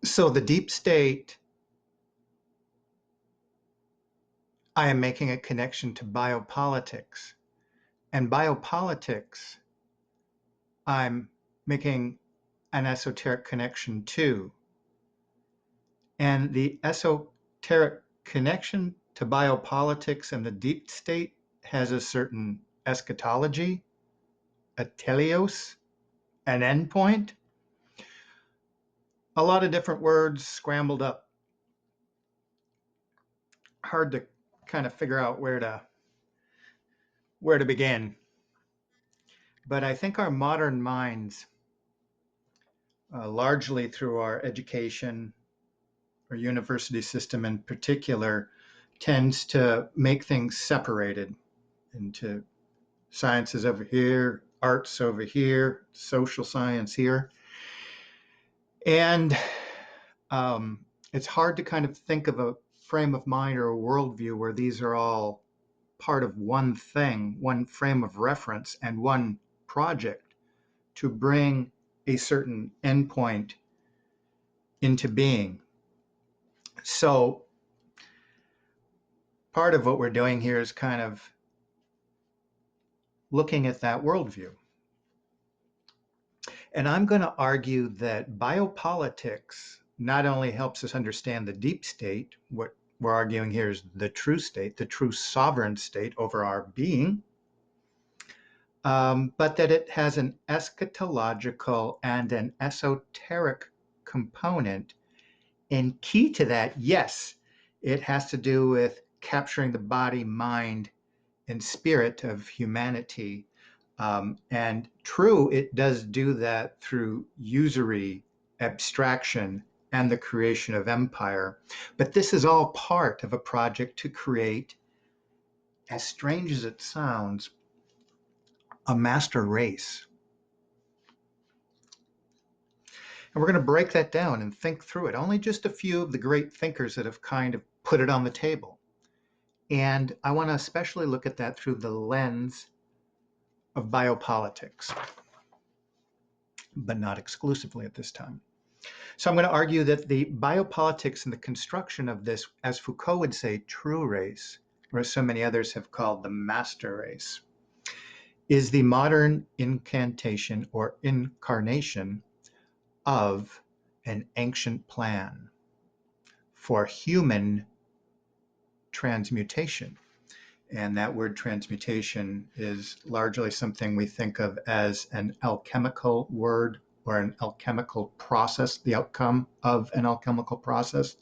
So the deep state, I am making a connection to biopolitics. And biopolitics, I'm making an esoteric connection to. And the esoteric connection to biopolitics and the deep state has a certain eschatology, a teleos, an endpoint. A lot of different words scrambled up. Hard to kind of figure out where to begin. But I think our modern minds, largely through our education, our university system in particular, tends to make things separated into sciences over here, arts over here, social science here. And it's hard to kind of think of a frame of mind or a worldview where these are all part of one thing, one frame of reference, and one project to bring a certain endpoint into being. So part of what we're doing here is kind of looking at that worldview. And I'm going to argue that biopolitics not only helps us understand the deep state, what we're arguing here is the true state, the true sovereign state over our being, but that it has an eschatological and an esoteric component. And key to that, yes, it has to do with capturing the body, mind, and spirit of humanity. And true, it does do that through usury, abstraction, and the creation of empire. But this is all part of a project to create, as strange as it sounds, a master race. And we're going to break that down and think through it. Only just a few of the great thinkers that have kind of put it on the table. And I want to especially look at that through the lens of biopolitics, but not exclusively at this time. So I'm going to argue that the biopolitics and the construction of this, as Foucault would say, true race, or as so many others have called the master race, is the modern incantation or incarnation of an ancient plan for human transmutation. And that word transmutation is largely something we think of as an alchemical word or an alchemical process, the outcome of an alchemical process.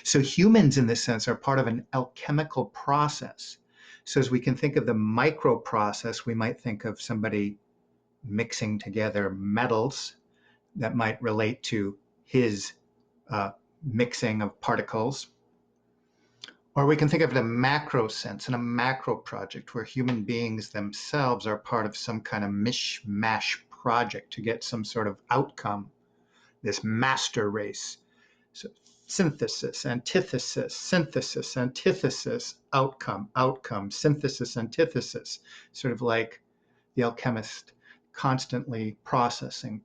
So humans, in this sense, are part of an alchemical process. So as we can think of the micro process, we might think of somebody mixing together metals that might relate to his mixing of particles. Or we can think of it in a macro sense, in a macro project where human beings themselves are part of some kind of mishmash project to get some sort of outcome, this master race. So synthesis, antithesis, outcome, synthesis, antithesis, sort of like the alchemist constantly processing,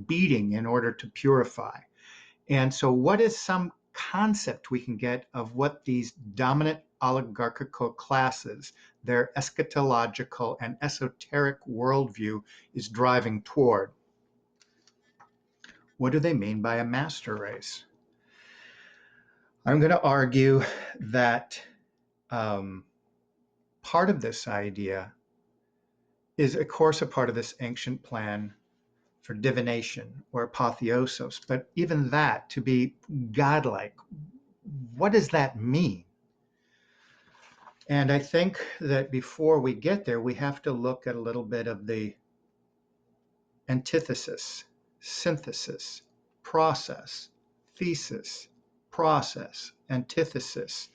beating in order to purify. And so what is some concept we can get of what these dominant oligarchical classes, their eschatological and esoteric worldview is driving toward? What do they mean by a master race? I'm going to argue that part of this idea is, of course, a part of this ancient plan for divination or apotheosis, but even that, to be godlike, what does that mean? And I think that before we get there, we have to look at a little bit of the antithesis, synthesis, process, thesis, process, antithesis,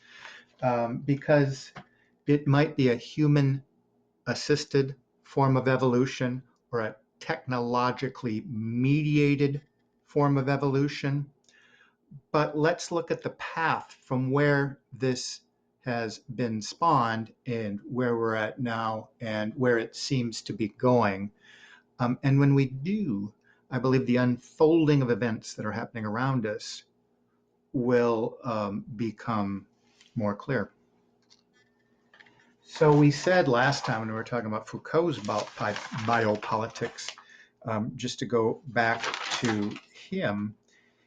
because it might be a human assisted form of evolution or a technologically mediated form of evolution. But let's look at the path from where this has been spawned and where we're at now and where it seems to be going. And when we do, I believe the unfolding of events that are happening around us will become more clear. So we said last time when we were talking about Foucault's biopolitics, just to go back to him,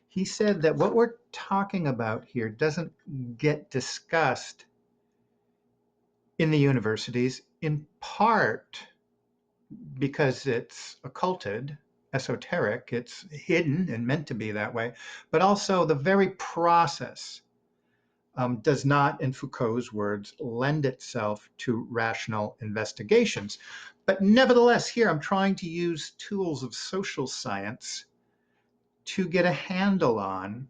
he said that what we're talking about here doesn't get discussed in the universities, in part because it's occulted, esoteric, it's hidden and meant to be that way, but also the very process does not, in Foucault's words, lend itself to rational investigations. But nevertheless, here I'm trying to use tools of social science to get a handle on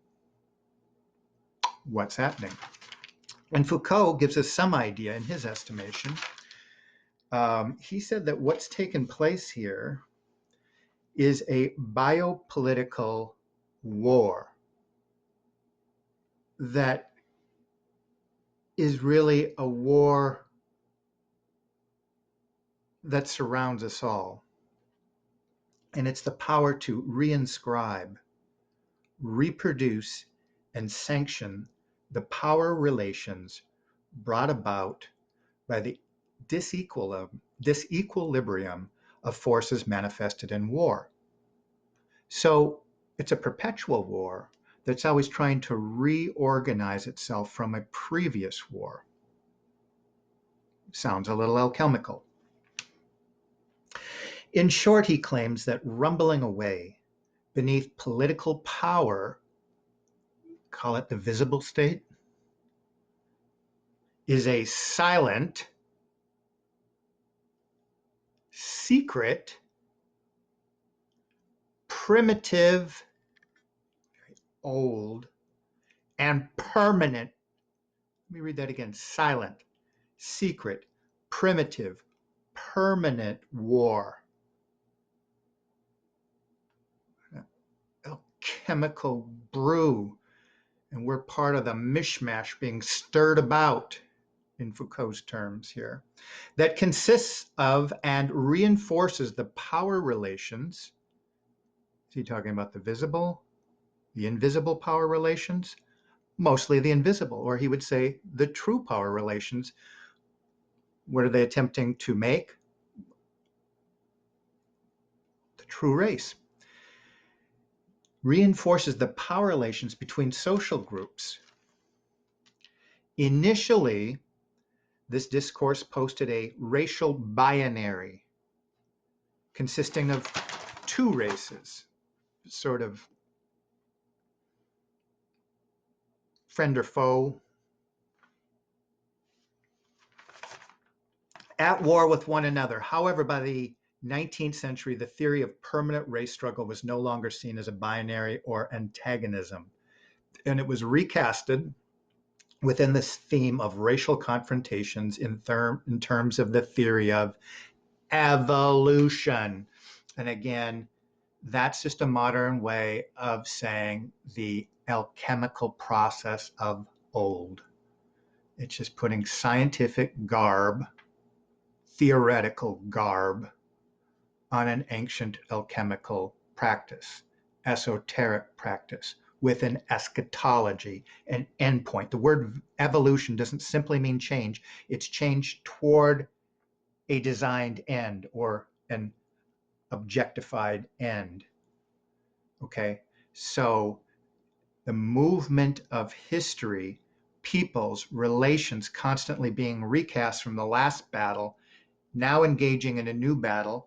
what's happening. And Foucault gives us some idea in his estimation. He said that what's taken place here is a biopolitical war that is really a war that surrounds us all. And it's the power to reinscribe, reproduce, and sanction the power relations brought about by the disequilibrium of forces manifested in war. So it's a perpetual war that's always trying to reorganize itself from a previous war. Sounds a little alchemical. In short, he claims that rumbling away beneath political power, call it the visible state, is a silent, secret, primitive, old, and permanent. Let me read that again. Silent, secret, primitive, permanent war. Alchemical brew. And we're part of the mishmash being stirred about, in Foucault's terms here, that consists of and reinforces the power relations. Is he talking about the visible, the invisible power relations? Mostly the invisible, or he would say the true power relations. What are they attempting to make? The true race. Reinforces the power relations between social groups. Initially, this discourse posted a racial binary consisting of two races, sort of friend or foe, at war with one another. However, by the 19th century, the theory of permanent race struggle was no longer seen as a binary or antagonism, and it was recasted within this theme of racial confrontations in terms of the theory of evolution. And again, that's just a modern way of saying the alchemical process of old. It's just putting scientific garb, theoretical garb, on an ancient alchemical practice, esoteric practice, with an eschatology, an endpoint. The word evolution doesn't simply mean change, it's change toward a designed end or an objectified end. Okay, so the movement of history, peoples, relations constantly being recast from the last battle, now engaging in a new battle,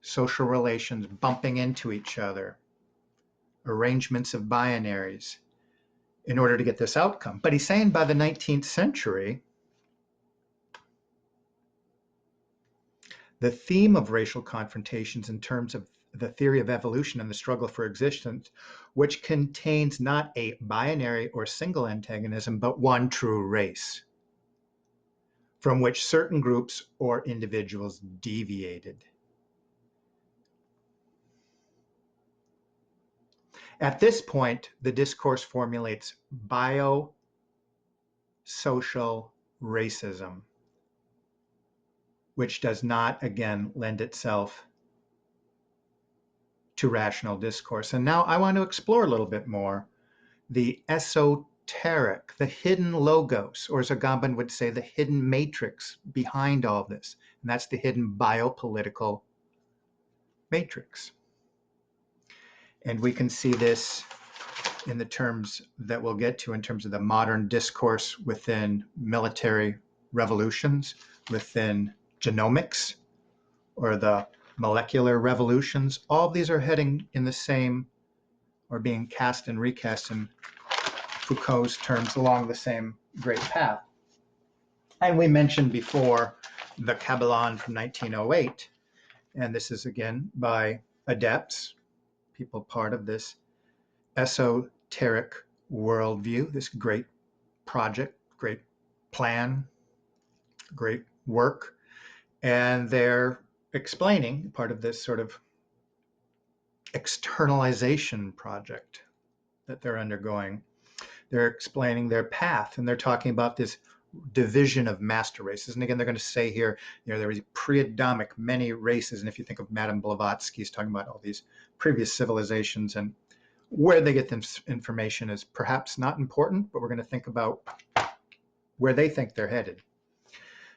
social relations bumping into each other, arrangements of binaries in order to get this outcome. But he's saying by the 19th century, the theme of racial confrontations in terms of the theory of evolution and the struggle for existence, which contains not a binary or single antagonism, but one true race, from which certain groups or individuals deviated. At this point, the discourse formulates biosocial racism, which does not, again, lend itself to rational discourse. And now I want to explore a little bit more the esoteric, the hidden logos, or as Agamben would say, the hidden matrix behind all this. And that's the hidden biopolitical matrix. And we can see this in the terms that we'll get to in terms of the modern discourse within military revolutions, within genomics, or the molecular revolutions. All of these are heading in the same, or being cast and recast in Foucault's terms along the same great path. And we mentioned before the Kabbalah from 1908, and this is again by adepts, people part of this esoteric worldview, this great project, great plan, great work. And they're explaining part of this sort of externalization project that they're undergoing. They're explaining their path, and they're talking about this division of master races. And again, they're going to say here, there was pre-Adamic many races. And if you think of Madame Blavatsky, he's talking about all these previous civilizations, and where they get this information is perhaps not important, but we're going to think about where they think they're headed.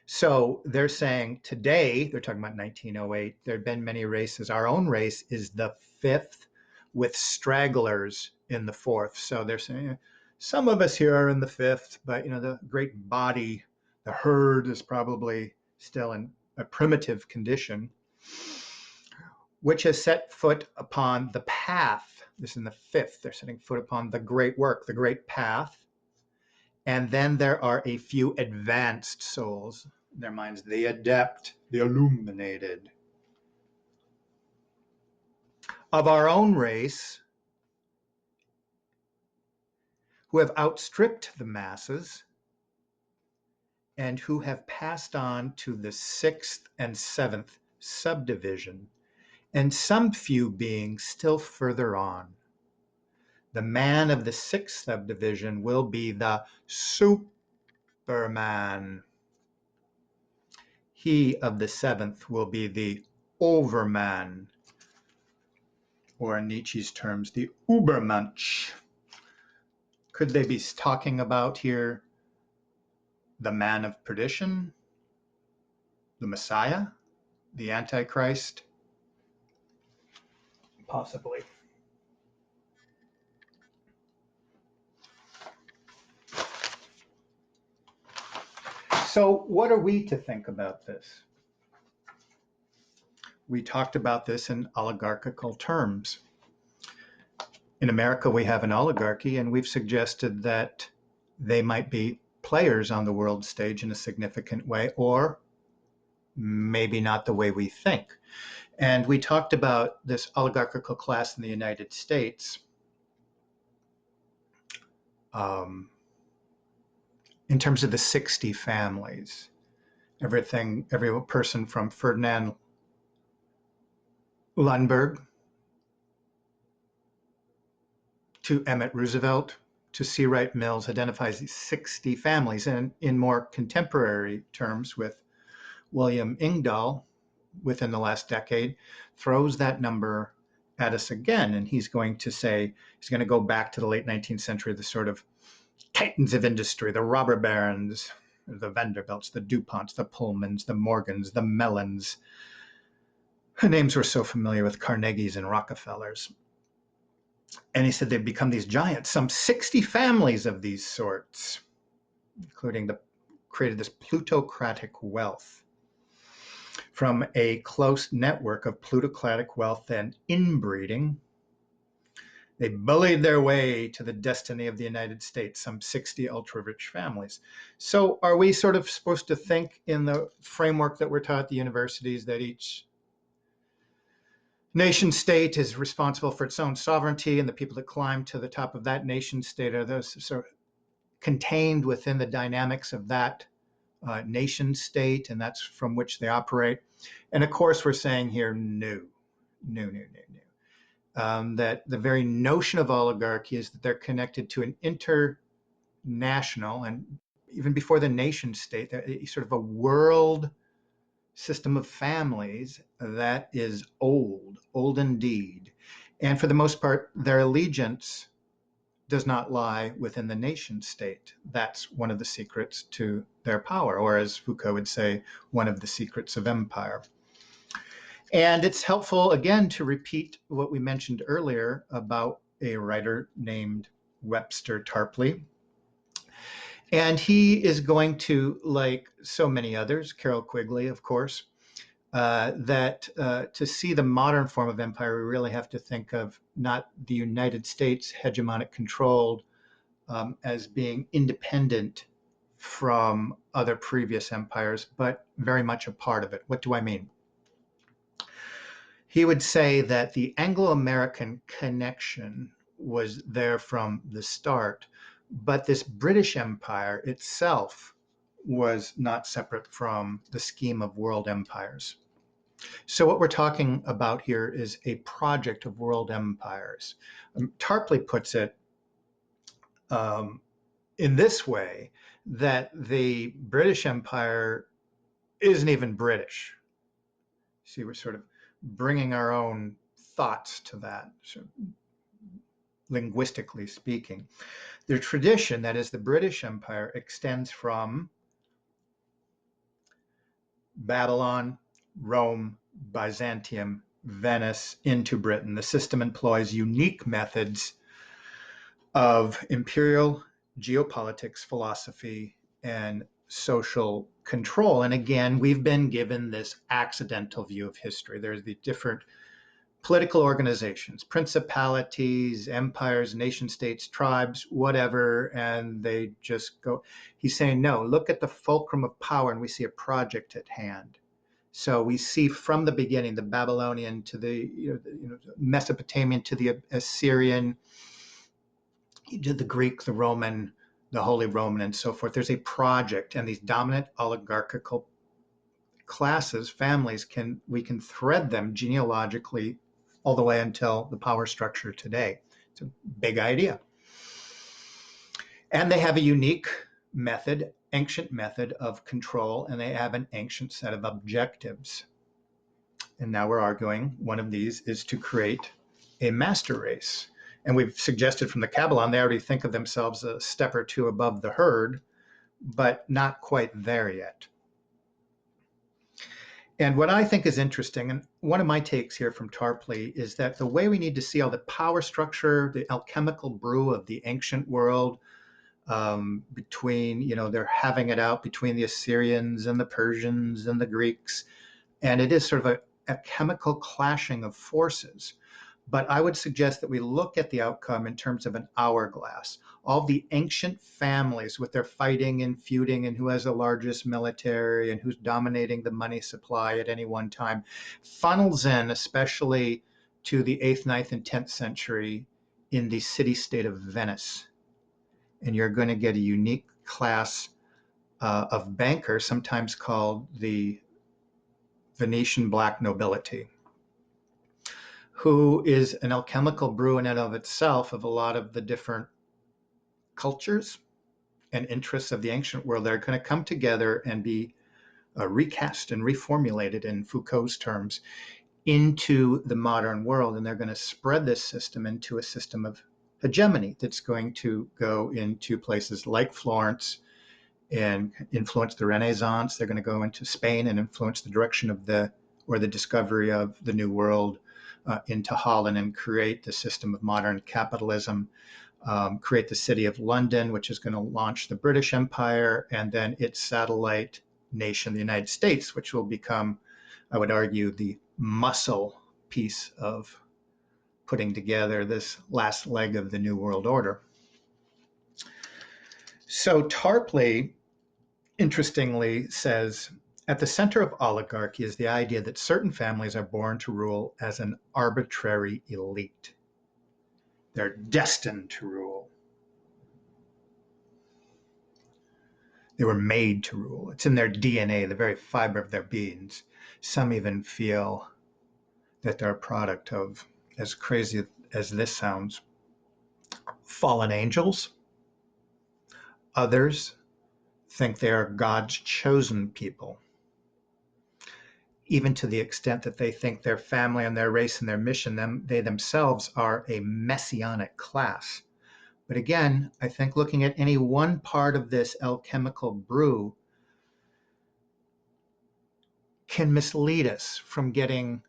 So they're saying today, they're talking about 1908, there have been many races. Our own race is the fifth, with stragglers in the fourth. So they're saying some of us here are in the fifth, but the great body, the herd, is probably still in a primitive condition, which has set foot upon the path. This is in the fifth. They're setting foot upon the great work, the great path. And then there are a few advanced souls, in their minds, the adept, the illuminated. Of our own race, who have outstripped the masses and who have passed on to the sixth and seventh subdivision, and some few beings still further on. The man of the sixth subdivision will be the Superman. He of the seventh will be the Overman, or in Nietzsche's terms, the Übermensch. Could they be talking about here the man of perdition, the Messiah, the Antichrist? Possibly. So what are we to think about this? We talked about this in oligarchical terms. In America, we have an oligarchy, and we've suggested that they might be players on the world stage in a significant way, or maybe not the way we think. And we talked about this oligarchical class in the United States in terms of the 60 families. Every person from Ferdinand Lundberg to Emmett Roosevelt to C. Wright Mills identifies these 60 families. And in more contemporary terms, with William Engdahl, within the last decade, throws that number at us again. And he's going to go back to the late 19th century, the sort of titans of industry, the robber barons, the Vanderbilts, the DuPonts, the Pullmans, the Morgans, the Mellons. The names were so familiar with Carnegies and Rockefellers. And he said they've become these giants, some 60 families of these sorts, including created this plutocratic wealth from a close network of plutocratic wealth and inbreeding. They bullied their way to the destiny of the United States, some 60 ultra-rich families. So are we sort of supposed to think in the framework that we're taught at the universities, that each nation state is responsible for its own sovereignty, and the people that climb to the top of that nation state are those sort of contained within the dynamics of that nation state, and that's from which they operate? And of course, we're saying here, no. That the very notion of oligarchy is that they're connected to an international, and even before the nation state, sort of a world system of families that is old, old indeed. And for the most part, their allegiance does not lie within the nation state. That's one of the secrets to their power, or as Foucault would say, one of the secrets of empire. And it's helpful, again, to repeat what we mentioned earlier about a writer named Webster Tarpley. And he is going to, like so many others, Carroll Quigley, of course, that to see the modern form of empire, we really have to think of not the United States hegemonic controlled as being independent from other previous empires, but very much a part of it. What do I mean? He would say that the Anglo-American connection was there from the start, but this British Empire itself was not separate from the scheme of world empires. So what we're talking about here is a project of world empires. Tarpley puts it in this way, that the British Empire isn't even British. See, we're sort of bringing our own thoughts to that, so linguistically speaking. The tradition, that is the British Empire, extends from Babylon, Rome, Byzantium, Venice into Britain. The system employs unique methods of imperial geopolitics, philosophy, and social control. And again, we've been given this accidental view of history. There's the different political organizations, principalities, empires, nation states, tribes, whatever, and they just go. He's saying, no, look at the fulcrum of power, and we see a project at hand. So we see from the beginning the Babylonian to the Mesopotamian to the Assyrian, to the Greek, the Roman, the Holy Roman, and so forth. There's a project, and these dominant oligarchical classes, families, we can thread them genealogically all the way until the power structure today. It's a big idea. And they have a unique method, ancient method of control, and they have an ancient set of objectives. And now we're arguing one of these is to create a master race. And we've suggested from the Kabbalah, they already think of themselves a step or two above the herd, but not quite there yet. And what I think is interesting, and one of my takes here from Tarpley, is that the way we need to see all the power structure, the alchemical brew of the ancient world, between, they're having it out between the Assyrians and the Persians and the Greeks. And it is sort of a chemical clashing of forces. But I would suggest that we look at the outcome in terms of an hourglass. All the ancient families with their fighting and feuding and who has the largest military and who's dominating the money supply at any one time funnels in, especially to the 8th, 9th, and 10th century in the city-state of Venice. And you're going to get a unique class of bankers, sometimes called the Venetian black nobility, who is an alchemical brew in and of itself of a lot of the different cultures and interests of the ancient world. They're going to come together and be recast and reformulated, in Foucault's terms, into the modern world. And they're going to spread this system into a system of hegemony that's going to go into places like Florence and influence the Renaissance. They're going to go into Spain and influence the direction of the discovery of the New World, into Holland, and create the system of modern capitalism, create the city of London, which is going to launch the British Empire, and then its satellite nation, the United States, which will become, I would argue, the muscle piece of putting together this last leg of the New World Order. So Tarpley, interestingly, says, at the center of oligarchy is the idea that certain families are born to rule as an arbitrary elite. They're destined to rule. They were made to rule. It's in their DNA, the very fiber of their beings. Some even feel that they're a product of, as crazy as this sounds, fallen angels. Others think they are God's chosen people. even to the extent that they think their family and their race and their mission, they themselves are a messianic class. But again, I think looking at any one part of this alchemical brew can mislead us from getting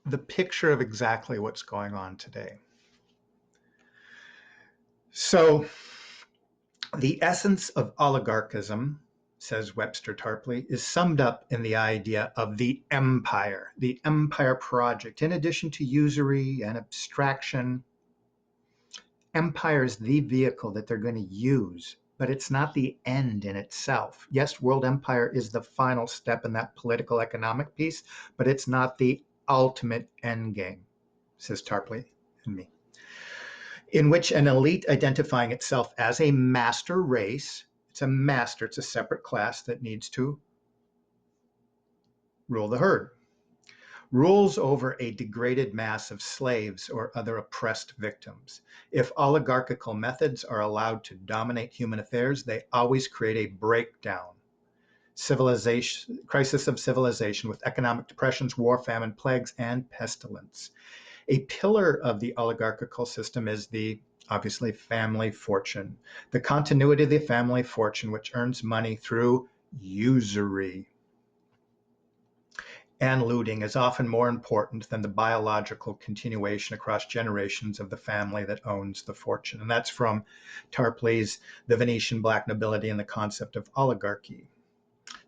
the picture of exactly what's going on today. So the essence of oligarchism, says Webster Tarpley, is summed up in the idea of the empire project. In addition to usury and abstraction, empire is the vehicle that they're going to use, but it's not the end in itself. Yes, world empire is the final step in that political economic piece, but it's not the ultimate end game, says Tarpley and me. In which an elite identifying itself as a master race, it's a separate class that needs to rule the herd, rules over a degraded mass of slaves or other oppressed victims. If oligarchical methods are allowed to dominate human affairs, they always create a breakdown, civilization, crisis of civilization with economic depressions, war, famine, plagues, and pestilence. A pillar of the oligarchical system is the obviously family fortune, the continuity of the family fortune, which earns money through usury and looting, is often more important than the biological continuation across generations of the family that owns the fortune. And that's from Tarpley's The Venetian Black Nobility and the Concept of Oligarchy.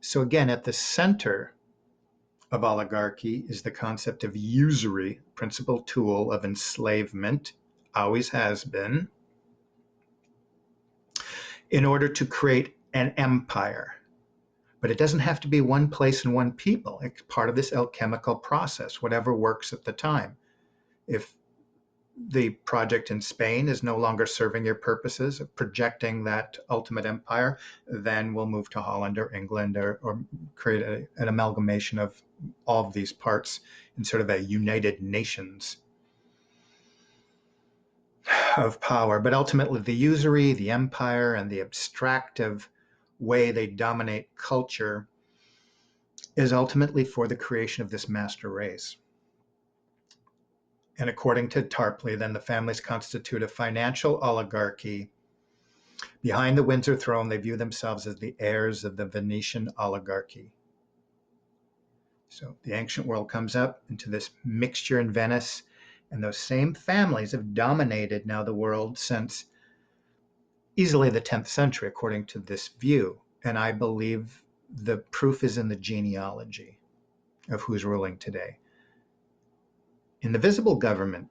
So again, at the center of oligarchy is the concept of usury, principal tool of enslavement, always has been, in order to create an empire. But it doesn't have to be one place and one people. It's part of this alchemical process, whatever works at the time. If the project in Spain is no longer serving your purposes of projecting that ultimate empire, then we'll move to Holland or England or create an amalgamation of all of these parts in sort of a United Nations of power. But ultimately, the usury, the empire, and the abstractive way they dominate culture is ultimately for the creation of this master race. And according to Tarpley, then the families constitute a financial oligarchy. Behind the Windsor throne, they view themselves as the heirs of the Venetian oligarchy. So the ancient world comes up into this mixture in Venice, and those same families have dominated now the world since easily the 10th century, according to this view. And I believe the proof is in the genealogy of who's ruling today. In the visible government,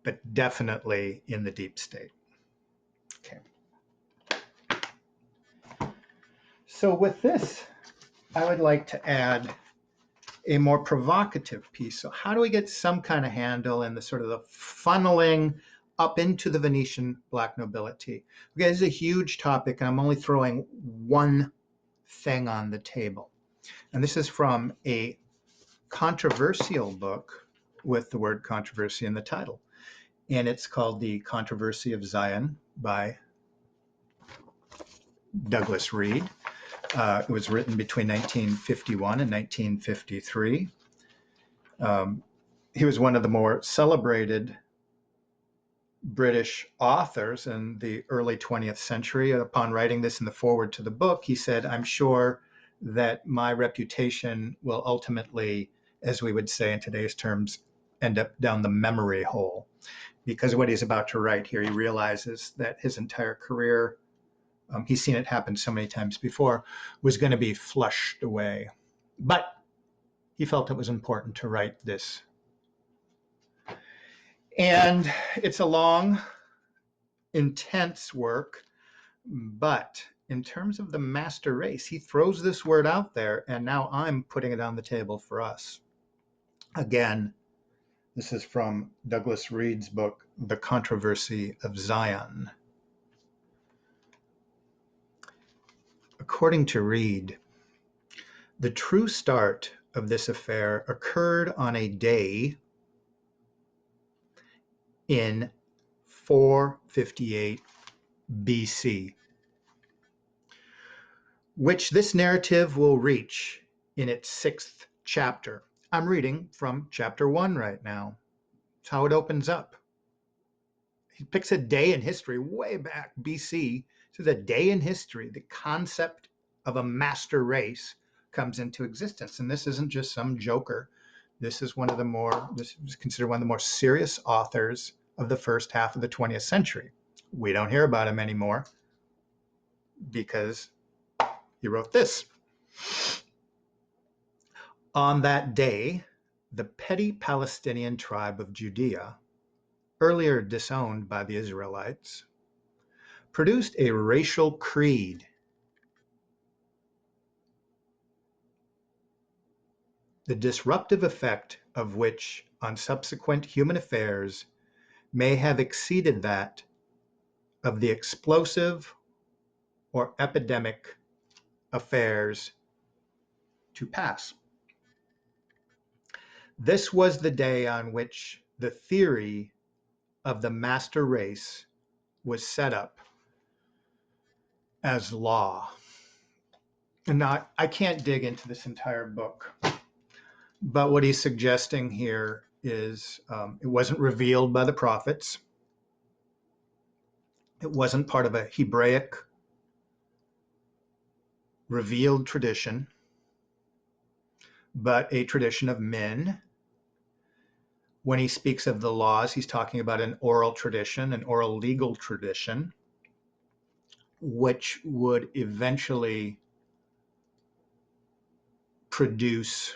but definitely in the deep state. Okay. So with this, I would like to add a more provocative piece. So how do we get some kind of handle in the sort of the funneling up into the Venetian black nobility? Okay, this is a huge topic, and I'm only throwing one thing on the table. And this is from a controversial book with the word controversy in the title. And it's called The Controversy of Zion by Douglas Reed. It was written between 1951 and 1953. He was one of the more celebrated British authors in the early 20th century. Upon writing this in the foreword to the book, he said, "I'm sure that my reputation will ultimately, as we would say in today's terms, end up down the memory hole." Because what he's about to write here, he realizes that his entire career, he's seen it happen so many times before, was going to be flushed away. But he felt it was important to write this. And it's a long, intense work, but in terms of the master race, he throws this word out there, and now I'm putting it on the table for us. Again, this is from Douglas Reed's book, The Controversy of Zion. According to Reed, the true start of this affair occurred on a day in 458 BC, which this narrative will reach in its 6th chapter. I'm reading from chapter 1 right now. It's how it opens up. He picks a day in history way back, BC. So the day in history, the concept of a master race comes into existence. And this isn't just some joker. This is considered one of the more serious authors of the first half of the 20th century. We don't hear about him anymore because he wrote this. On that day, the petty Palestinian tribe of Judea, earlier disowned by the Israelites, produced a racial creed, the disruptive effect of which on subsequent human affairs may have exceeded that of the explosive or epidemic affairs to pass. This was the day on which the theory of the master race was set up as law. And now I can't dig into this entire book, but what he's suggesting here is it wasn't revealed by the prophets. It wasn't part of a Hebraic revealed tradition, but a tradition of men. When he speaks of the laws, he's talking about an oral tradition, an oral legal tradition, which would eventually produce,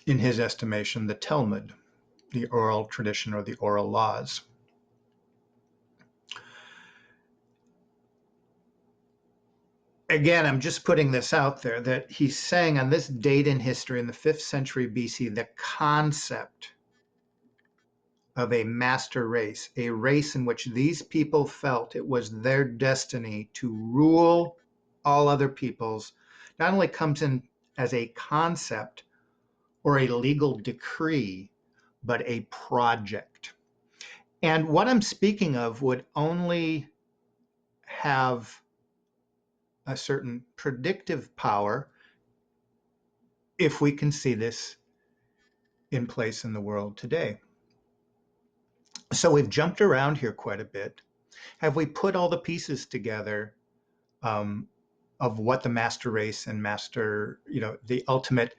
in his estimation, the Talmud, the oral tradition or the oral laws. Again, I'm just putting this out there that he's saying on this date in history in the 5th century BC, the concept of a master race, a race in which these people felt it was their destiny to rule all other peoples, not only comes in as a concept or a legal decree, but a project. And what I'm speaking of would only have a certain predictive power if we can see this in place in the world today. So we've jumped around here quite a bit. Have we put all the pieces together of what the master race and the ultimate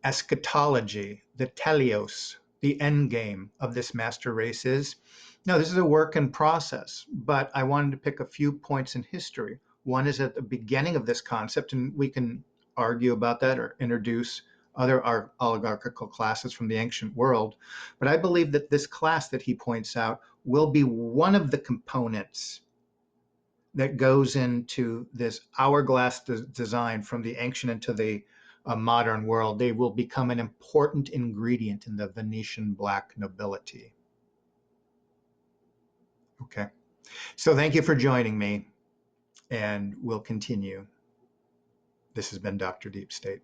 eschatology, the teleos, the end game of this master race is? No, this is a work in process, but I wanted to pick a few points in history. One is at the beginning of this concept, and we can argue about that or introduce other oligarchical classes from the ancient world. But I believe that this class that he points out will be one of the components that goes into this hourglass design from the ancient into the modern world. They will become an important ingredient in the Venetian black nobility. Okay. So thank you for joining me, and we'll continue. This has been Dr. Deep State.